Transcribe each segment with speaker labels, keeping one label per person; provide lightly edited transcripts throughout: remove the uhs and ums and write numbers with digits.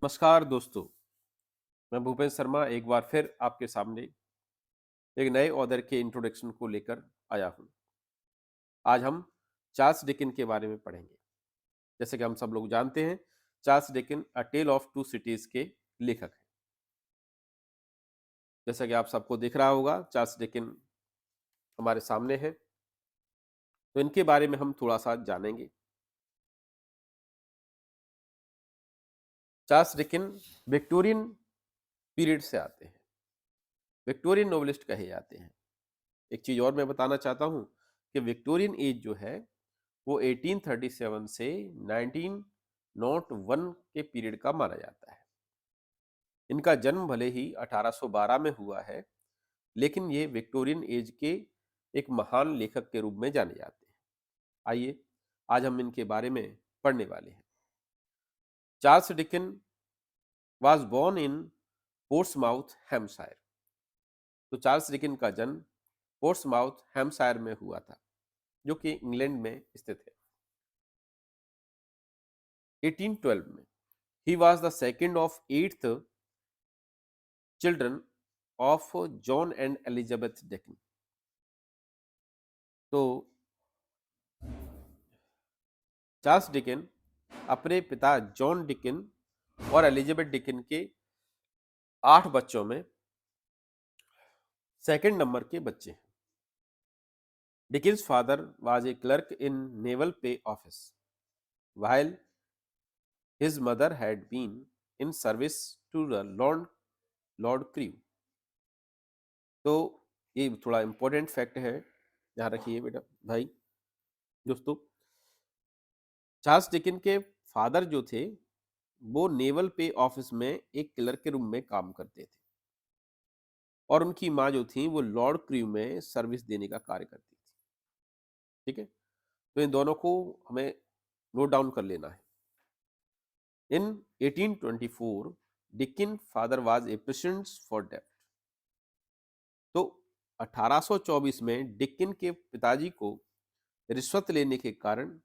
Speaker 1: नमस्कार दोस्तों, मैं भूपेंद्र शर्मा एक बार फिर आपके सामने एक नए ऑथर के इंट्रोडक्शन को लेकर आया हूँ। आज हम चार्ल्स डिकिन के बारे में पढ़ेंगे। जैसे कि हम सब लोग जानते हैं, Charles Dickens a tale of two cities के लेखक हैं। जैसा कि आप सबको दिख रहा होगा, चार्ल्स डिकिन हमारे सामने है, तो इनके बारे में हम थोड़ा सा जानेंगे। चार्ल्स डिकिन विक्टोरियन पीरियड से आते हैं, विक्टोरियन नोवेलिस्ट कहे जाते हैं। एक चीज और मैं बताना चाहता हूँ कि विक्टोरियन एज जो है वो 1837 से 1901 के पीरियड का माना जाता है। इनका जन्म भले ही 1812 में हुआ है, लेकिन ये विक्टोरियन एज के एक महान लेखक के रूप में जाने जाते हैं। आइए आज हम इनके बारे में पढ़ने वाले हैं। Charles Dickens was born in Portsmouth Hampshire. तो चार्ल्स डिकिन का जन्म पोर्ट्समाउथ हैम्पशायर में हुआ था, जो कि इंग्लैंड में स्थित है। 1812 में he was the second of 8th children of John and Elizabeth Dickens. तो चार्ल्स डिकिन अपने पिता जॉन डिकिन और एलिजाबेथ डिकिन के 8 बच्चों में सेकंड नंबर के बच्चे हैं। Dickens father was a clerk in naval pay office while his mother had been in service to the Lord Crewe. तो ये थोड़ा इंपॉर्टेंट फैक्ट है, ध्यान रखिए बेटा भाई दोस्तों। चार्ल्स डिकिन के फादर जो थे वो नेवल पे ऑफिस में एक क्लर्क के रूम में काम करते थे, और उनकी माँ जो थी वो लॉर्ड क्रू में सर्विस देने का कार्य करती थी। ठीक है, तो इन दोनों को हमें नोट डाउन कर लेना है। इन 1824 Dickens father was A president for डेब्ट। तो 1824 में डिकिन के पिताजी को रिश्वत लेने के कारण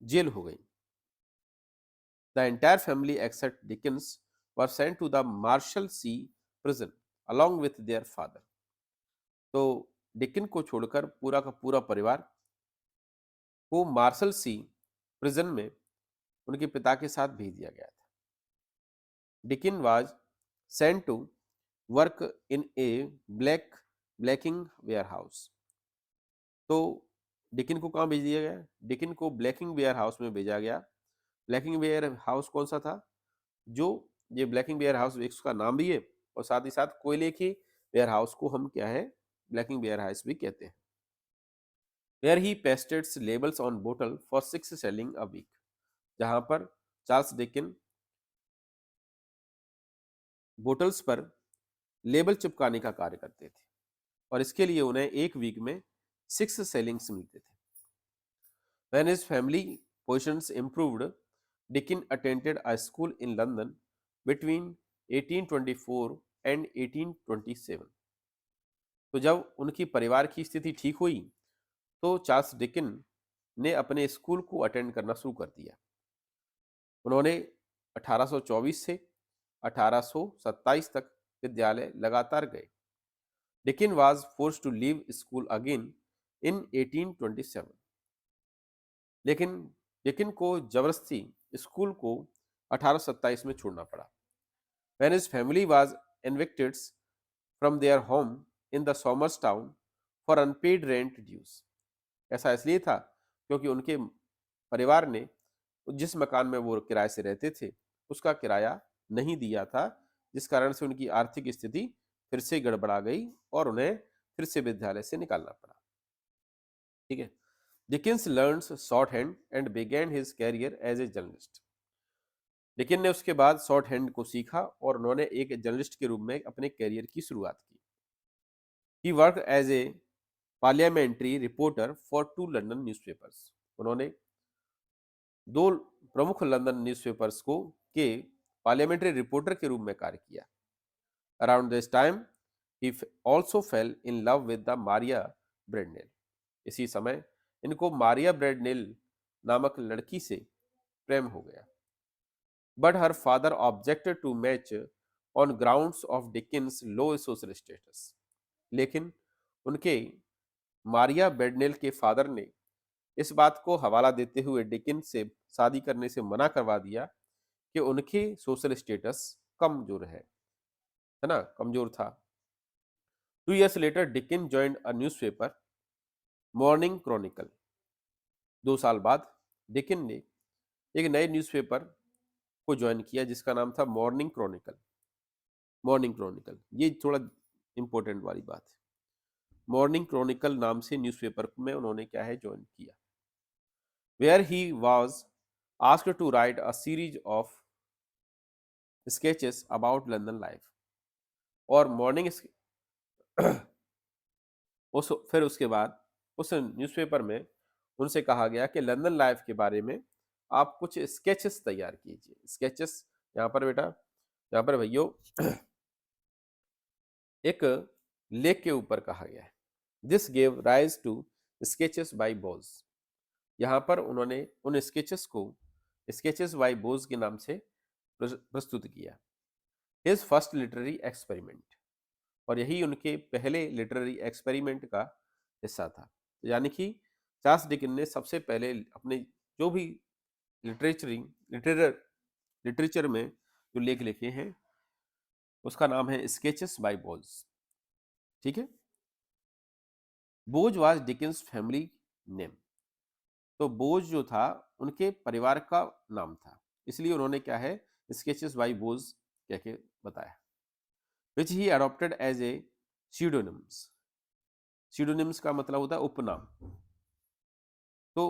Speaker 1: जेल हो गई। The entire family except Dickens were sent to the Marshalsea prison along with their father. तो डिकिन को छोड़कर पूरा का पूरा परिवार को मार्शल सी प्रिजन में उनके पिता के साथ भेज दिया गया था। Dickens was sent to work in a blacking warehouse. तो डिकिन को कहाँ भेज दिया गया? डिकिन को ब्लैकिंग वेयर हाउस में भेजा गया। ब्लैकिंग वेयर हाउस कौन सा था? जो ये ब्लैकिंग वेयर हाउस उसका नाम भी है, और साथ ही साथ कोयले की वेयर हाउस को हम क्या है, ब्लैकिंग वेयर हाउस भी कहते हैं। Where he pasted labels on bottle for 6 shillings a week. जहां पर चार्ल्स डिकिन बोटल्स पर लेबल चिपकाने का कार्य करते थे, और इसके लिए उन्हें एक वीक में 6 सेलिंग्स मिलते थे। When his family positions improved, Dickens attended a school in London between 1824 and 1827। तो जब उनकी परिवार की स्थिति ठीक हुई, तो चार्ल्स डिकिन ने अपने स्कूल को अटेंड करना शुरू कर दिया। उन्होंने 1824 से 1827 तक विद्यालय लगातार गए। Dickens was forced to leave school again in 1827, लेकिन डिकिन को जबरदस्ती स्कूल को 1827 में छोड़ना पड़ा। When his family was evicted from their home in the Somers town for unpaid rent dues। ऐसा इसलिए था क्योंकि उनके परिवार ने जिस मकान में वो किराए से रहते थे उसका किराया नहीं दिया था, जिस कारण से उनकी आर्थिक स्थिति फिर से गड़बड़ा गई और उन्हें फिर से विद्यालय से निकालना पड़ा। ठीक है, Dickens learns shorthand and begin his career as a journalist. Dickens ने उसके बाद शॉर्ट हैंड को सीखा और उन्होंने एक जर्नलिस्ट के रूप में अपने कैरियर की शुरुआत की। He work as a parliamentary reporter for 2 London newspapers. उन्होंने 2 प्रमुख लंदन न्यूज़पेपर्स को के पार्लियामेंट्री रिपोर्टर के रूप में कार्य किया। Around this time he also fell in love with the Maria Beadnell. इसी समय इनको मारिया ब्रेडनेल नामक लड़की से प्रेम हो गया। But her father objected to match on grounds of Dickens low social status. लेकिन उनके मारिया बेडनेल के फादर ने इस बात को हवाला देते हुए डिकिंस से शादी करने से मना करवा दिया कि उनके सोशल स्टेटस कमजोर है ना, कमजोर था। 2 years later Dickens joined a newspaper morning Chronicle. 2 साल बाद डिकिन ने एक नए न्यूज़पेपर को ज्वाइन किया जिसका नाम था मॉर्निंग क्रॉनिकल। मॉर्निंग क्रॉनिकल, ये थोड़ा इंपॉर्टेंट वाली बात है। मॉर्निंग क्रॉनिकल नाम से न्यूज़पेपर में उन्होंने क्या है ज्वाइन किया, where he was asked to write a series of sketches about London life. और मॉर्निंग उस फिर उसके बाद उस न्यूज़पेपर में उनसे कहा गया कि लंदन लाइफ के बारे में आप कुछ स्केचेस तैयार कीजिए। स्केचेस यहाँ पर बेटा, यहाँ पर भैया एक लेख के ऊपर कहा गया है। This gave rise to sketches by Boz. यहाँ पर उन्होंने उन स्केचेस को स्केचेस बाय बोज के नाम से प्रस्तुत किया। हिज फर्स्ट लिटरेरी एक्सपेरिमेंट, और यही उनके पहले लिटरेरी एक्सपेरिमेंट का हिस्सा था। यानी कि चार्ल्स डिकिन ने सबसे पहले अपने जो भी लिटरेचरिंग लिटरेचर लिटरेचर में जो लेख लिखे हैं उसका नाम है स्केचेस बाय बोज। ठीक है, बोज वाज डिकिंस फैमिली नेम। तो बोज जो था उनके परिवार का नाम था, इसलिए उन्होंने क्या है स्केचेस बाय बोज कह के बताया। विच ही अडॉप्टेड एज ए सीडोनिम्स। सीडोनिम्स का मतलब होता है उपनाम। तो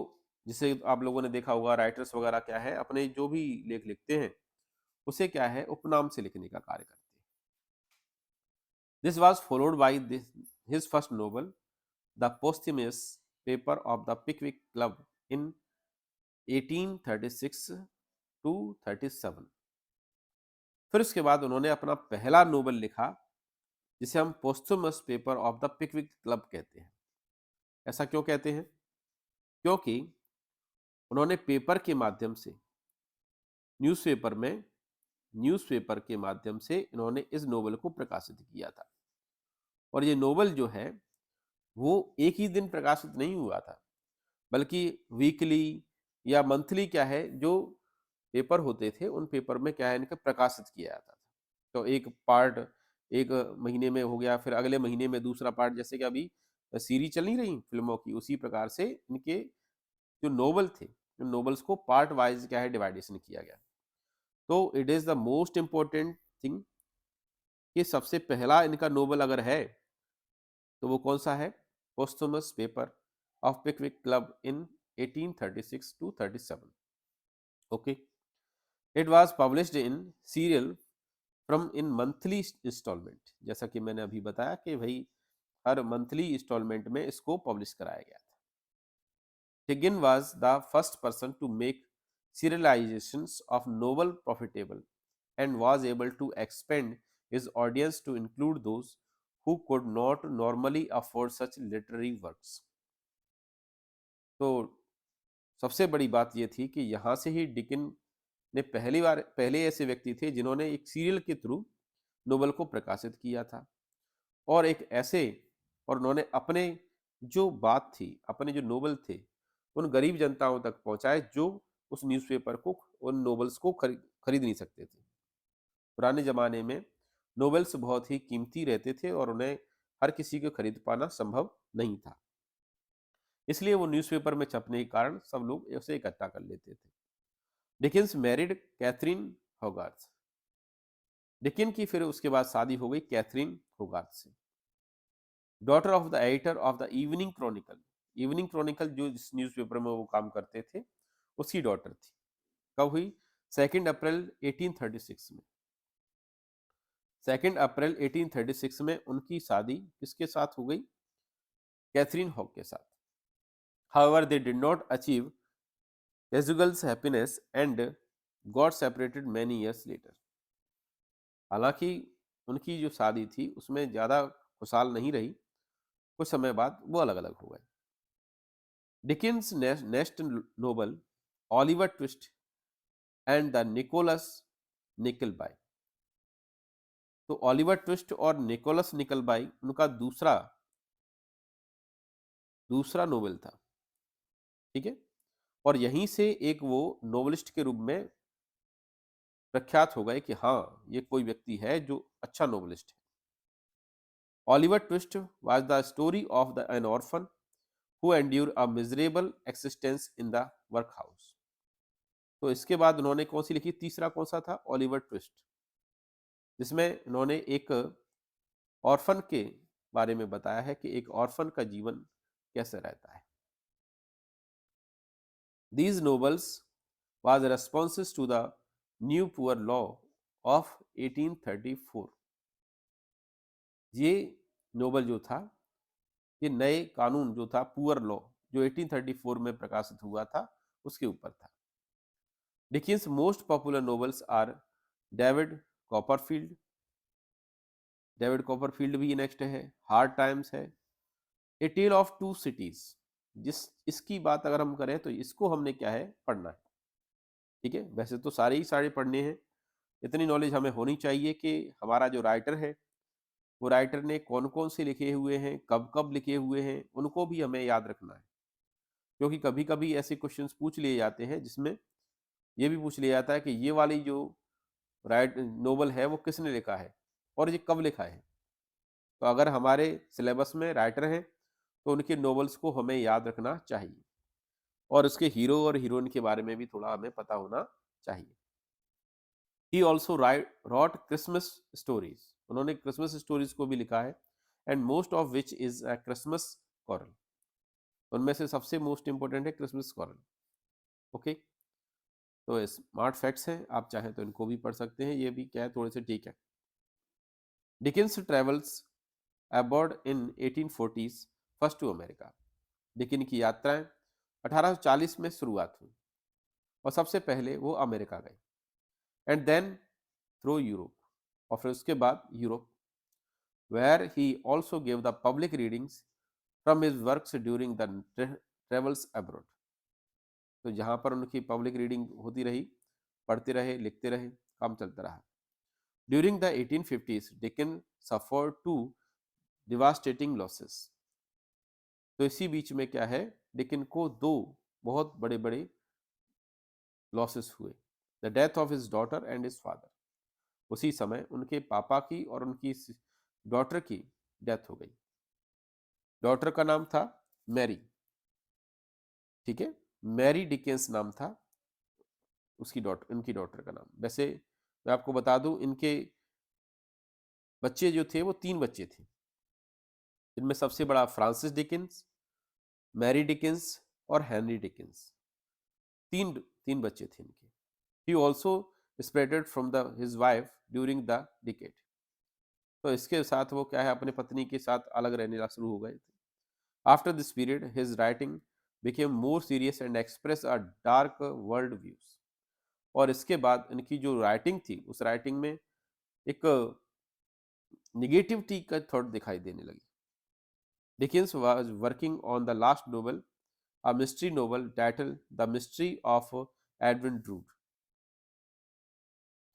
Speaker 1: जिसे आप लोगों ने देखा होगा राइटर्स वगैरह क्या है अपने जो भी लेख लिखते हैं उसे क्या है उपनाम से लिखने का कार्य करते हैं। This was followed by his first novel the posthumous paper of the Pickwick club in 1836 to 37। फिर उसके बाद उन्होंने अपना पहला नोवेल लिखा जिसे हम पोस्थुमस paper of the Pickwick club कहते हैं। ऐसा क्यों कहते हैं? क्योंकि उन्होंने पेपर के माध्यम से न्यूज़पेपर में न्यूज़पेपर के माध्यम से इन्होंने इस नोवेल को प्रकाशित किया था। और ये नोवेल जो है वो एक ही दिन प्रकाशित नहीं हुआ था, बल्कि वीकली या मंथली क्या है जो पेपर होते थे उन पेपर में क्या है इनका प्रकाशित किया जाता था। तो एक पार्ट एक महीने में हो गया, फिर अगले महीने में दूसरा पार्ट, जैसे कि अभी सीरीज चल नहीं रही फिल्मों की, उसी प्रकार से इनके जो नोवेल थे उन नोवेल्स को पार्ट वाइज क्या है डिवाइडेशन किया गया। तो it is the most important thing कि सबसे पहला इनका नोवेल अगर है तो वो कौन सा है? Posthumous paper of Pickwick club in 1836 to 37। Okay, it was published in serial from in monthly instalment. जैसा कि मैंने अभी बताया कि भाई हर मंथली इंस्टॉलमेंट में इसको पब्लिश कराया गया था। हिगिन was the first person to make serializations of novel profitable and was able to expand his audience to include those who could not normally afford such literary works। तो सबसे बड़ी बात यह थी कि यहाँ से ही डिकिन ने पहले ऐसे व्यक्ति थे जिन्होंने एक सीरियल के थ्रू नोवेल को प्रकाशित किया था, और एक ऐसे और उन्होंने अपने जो बात थी अपने जो नोवेल थे उन गरीब जनताओं तक पहुंचाए जो उस न्यूज़पेपर को उन नोवेल्स को खरीद नहीं सकते थे। पुराने ज़माने में नोवेल्स बहुत ही कीमती रहते थे और उन्हें हर किसी को खरीद पाना संभव नहीं था, इसलिए वो न्यूज़पेपर में छपने के कारण सब लोग उसे इकट्ठा कर लेते थे। Dickens married Catherine Hogarth. Dickens की फिर उसके बाद शादी हो गई कैथरीन होगार्थ से, daughter of the editor of the evening Chronicle. Evening Chronicle जो जिस न्यूज़पेपर में वो काम करते थे उसकी डॉटर थी। कब हुई? 2 अप्रैल 1836 में। 2 अप्रैल 1836 में उनकी शादी किसके साथ हो गई? कैथरीन हॉग के साथ। However, they did not achieve conjugal happiness and got separated many years later। हालांकि उनकी जो शादी थी उसमें ज़्यादा खुशहाल नहीं रही, कुछ समय बाद वो अलग अलग हो गए। Dickens' next novel, Oliver Twist and the Nicholas Nickleby. तो ऑलिवर ट्विस्ट और निकोलस निकलबाई उनका दूसरा दूसरा नोवेल था, ठीक है। और यहीं से एक वो नोवेलिस्ट के रूप में प्रख्यात हो गए कि हाँ, ये कोई व्यक्ति है जो अच्छा नोवेलिस्ट है। Oliver Twist was the story of the an orphan who endure a miserable existence in the workhouse. तो इसके बाद उन्होंने कौन सी लिखी, तीसरा कौन सा था, ऑलिवर ट्विस्ट, जिसमें उन्होंने एक ऑर्फन के बारे में बताया है कि एक ऑर्फन का जीवन कैसे रहता है। These novels was responses to the New Poor Law of 1834। ये नोबल जो था, ये नए कानून जो था पुअर लॉ, जो 1834 में प्रकाशित हुआ था, उसके ऊपर था। Dickens most popular novels are David Copperfield, David Copperfield भी नेक्स्ट है, हार्ड टाइम्स है, ए टेल ऑफ टू सिटीज, जिस इसकी बात अगर हम करें तो इसको हमने क्या है पढ़ना है, ठीक है। वैसे तो सारे ही सारे पढ़ने हैं, इतनी नॉलेज हमें होनी चाहिए कि हमारा जो राइटर है वो राइटर ने कौन कौन से लिखे हुए हैं, कब कब लिखे हुए हैं, उनको भी हमें याद रखना है। क्योंकि कभी कभी ऐसे क्वेश्चंस पूछ लिए जाते हैं जिसमें ये भी पूछ लिया जाता है कि ये वाली जो राइट नोवेल है वो किसने लिखा है और ये कब लिखा है। तो अगर हमारे सिलेबस में राइटर हैं तो उनके नोवेल्स को हमें याद रखना चाहिए और उसके हीरो और हीरोइन के बारे में भी थोड़ा हमें पता होना चाहिए। He also wrote Christmas stories, उन्होंने क्रिसमस स्टोरीज को भी लिखा है, and most of which is a Christmas carol, उनमें से सबसे मोस्ट इंपॉर्टेंट है क्रिसमस कॉरल। ओके, तो स्मार्ट फैक्ट्स हैं, आप चाहें तो इनको भी पढ़ सकते हैं, ये भी क्या है थोड़े से ठीक है। Dickens travels abroad in 1840s first to America, Dickens की यात्राएं 1840 में शुरुआत हुई और सबसे पहले वो अमेरिका गए, एंड देन थ्रू यूरोप, और फिर उसके बाद Europe, where he also gave the public readings from his works during the travels abroad। तो जहाँ पर उनकी पब्लिक रीडिंग होती रही, पढ़ते रहे, लिखते रहे, काम चलता रहा। During the 1850s Dickens suffered to devastating losses, तो इसी बीच में क्या है, डिकन को दो बहुत बड़े बड़े लॉसेस हुए, the death of his daughter and his father, उसी समय उनके पापा की और उनकी डॉटर की डेथ हो गई। डॉटर का नाम था मैरी, ठीक है, मैरी डिकेंस नाम था उसकी डॉटर, इनकी डॉटर का नाम। वैसे मैं आपको बता दूं, इनके बच्चे जो थे वो तीन बच्चे थे, जिनमें सबसे बड़ा फ्रांसिस डिकेंस, मैरी डिकेंस और हेनरी डिकेंस, तीन तीन बच्चे थे इनके। He also spreaded from the his wife during the decade, तो इसके साथ वो क्या है अपने पत्नी के साथ अलग रहने शुरू हो गए थे। After this period his writing became more serious and express a dark world views, और इसके बाद इनकी जो राइटिंग थी उस राइटिंग में एक निगेटिविटी का थॉट दिखाई देने लगी। Dickens was working on the last novel, a mystery novel title the mystery of Edwin Drood.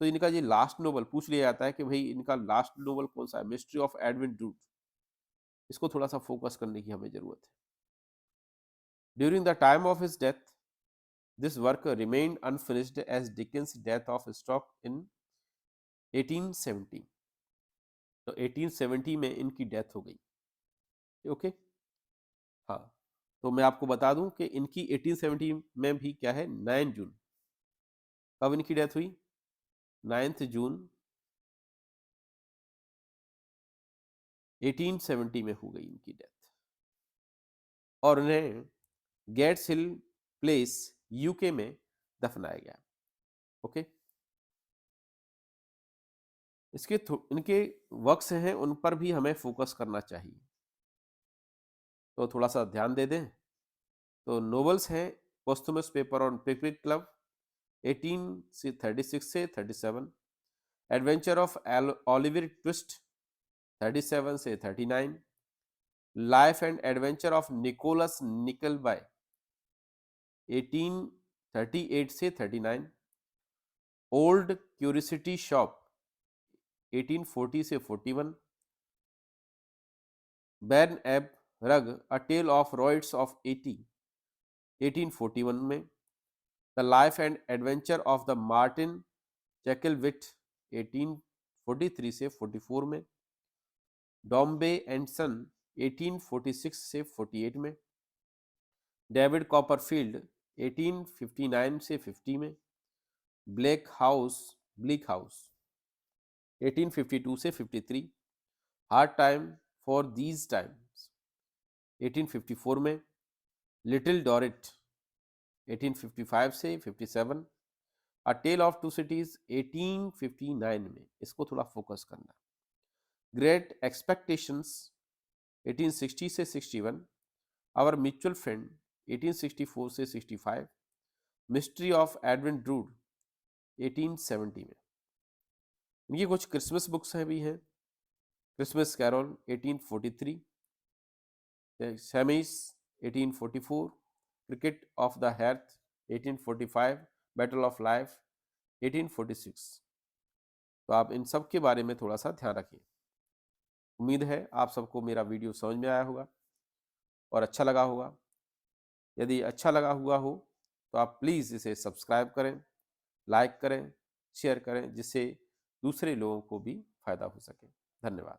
Speaker 1: तो इनका ये लास्ट नोवेल पूछ लिया जाता है कि भाई इनका लास्ट नोवेल कौन सा है, मिस्ट्री ऑफ एडविन ड्रूड, इसको थोड़ा सा फोकस करने की हमें जरूरत है। During the time of his death this work remained unfinished as Dickens death of stroke in 1870, तो 1870 में इनकी डेथ हो गई। ओके, हाँ, तो मैं आपको बता दूं कि इनकी 1870 में भी क्या है 9 जून, कब इनकी डेथ हुई, 9 जून 1870 में हो गई इनकी डेथ, और उन्हें गेट्स हिल प्लेस यूके में दफनाया गया। ओके, इसके इनके वर्क्स हैं उन पर भी हमें फोकस करना चाहिए, तो थोड़ा सा ध्यान दे दें। तो नोवेल्स हैं पोस्थुमस पेपर ऑन पिकविक क्लब 1836 से 37, एडवेंचर ऑफ ओलिवर ट्विस्ट 37 से 39, life and adventure of Nicholas Nickleby 1838 से 39, ओल्ड क्यूरियोसिटी शॉप 1840 से 41, बैर्न एब रग a tale of riots of 1841 में, the life and adventure of the Martin Chuzzlewit 1843 से 44 में, डॉम्बे and सन 1846 से 48 में, डेविड कॉपरफील्ड 1859 से 50 में, ब्लेक हाउस 1852 से 53, hard time for these times 1854 में, लिटिल डॉरेट 1855 से 57, अ टेल ऑफ टू सिटीज 1859 में, इसको थोड़ा फोकस करना, ग्रेट एक्सपेक्टेशंस 1860 से 61, आवर म्यूचुअल फ्रेंड 1864 से 65, मिस्ट्री ऑफ एडविन ड्रूड 1870 में। इनकी कुछ क्रिसमस बुक्स हैं भी हैं, Christmas carol 1843, chimes 1844, cricket of the hearth 1845, battle of life 1846। तो आप इन सब के बारे में थोड़ा सा ध्यान रखिए। उम्मीद है आप सबको मेरा वीडियो समझ में आया होगा और अच्छा लगा होगा। यदि अच्छा लगा हुआ हो तो आप प्लीज़ इसे सब्सक्राइब करें, लाइक करें, शेयर करें, जिससे दूसरे लोगों को भी फायदा हो सके। धन्यवाद।